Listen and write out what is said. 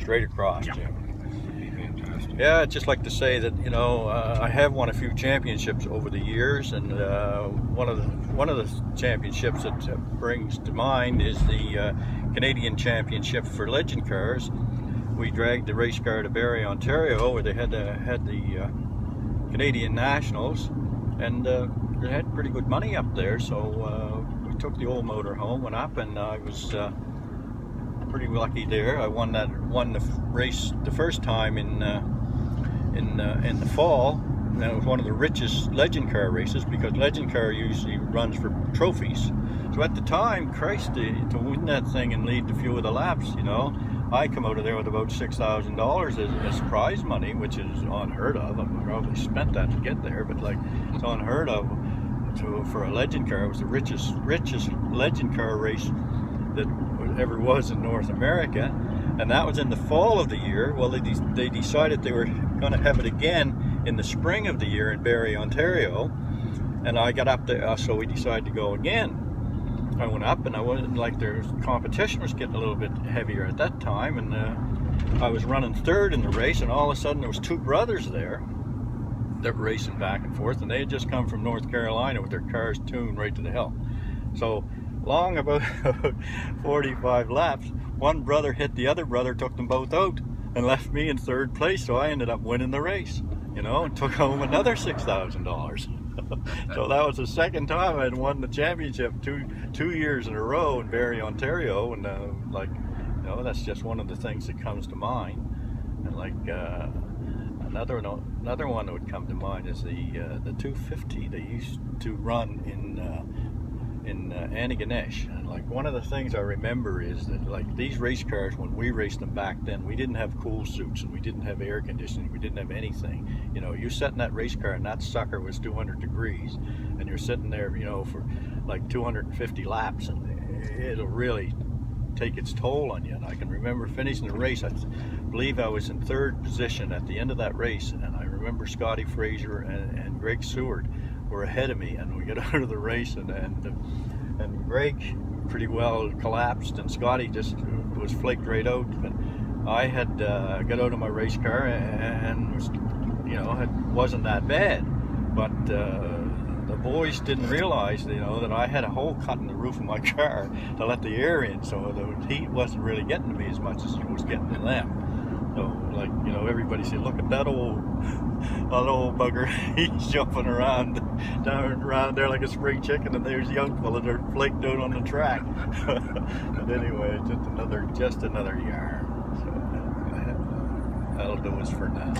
Straight across, Yeah. Jim. Fantastic. Yeah, I'd just like to say that I have won a few championships over the years, and one of the championships that brings to mind is the Canadian Championship for Legend Cars. We dragged the race car to Barrie, Ontario, where they had the Canadian Nationals, and they had pretty good money up there. So we took the old motor home, went up, and I was pretty lucky there. I won the race the first time in the fall, and it was one of the richest Legend Car races, because Legend Car usually runs for trophies. So at the time, Christ, to win that thing and lead a few of the laps, I come out of there with about $6,000 as prize money, which is unheard of. I probably spent that to get there, but it's unheard of for a Legend Car. It was the richest Legend Car race that ever was in North America, and that was in the fall of the year. Well, they decided they were going to have it again in the spring of the year in Barrie, Ontario, and I got up there, so we decided to go again. I went up, and I wasn't their competition was getting a little bit heavier at that time, and I was running third in the race, and all of a sudden there was two brothers there that were racing back and forth, and they had just come from North Carolina with their cars tuned right to the hill. So long about 45 laps, one brother hit the other brother, took them both out, and left me in third place. So I ended up winning the race, and took home another $6,000. So that was the second time I'd won the championship two years in a row in Barrie, Ontario, and that's just one of the things that comes to mind. And another one that would come to mind is the 250 they used to run in Antigonish. And one of the things I remember is that these race cars, when we raced them back then, we didn't have cool suits, and we didn't have air conditioning, we didn't have anything. You sat in that race car and that sucker was 200 degrees, and you're sitting there for 250 laps, and it'll really take its toll on you. And I can remember finishing the race. I believe I was in third position at the end of that race, and I remember Scotty Fraser and Greg Seward were ahead of me, and we got out of the race, and Greg pretty well collapsed, and Scotty just was flaked right out. But I had got out of my race car and was, it wasn't that bad. But the boys didn't realize, that I had a hole cut in the roof of my car to let the air in, so the heat wasn't really getting to me as much as it was getting to them. So, everybody said, "Look at that old bugger. He's jumping around there like a spring chicken, and there's young fella that are flaked out on the track." But anyway, just another yarn. So that'll do us for now.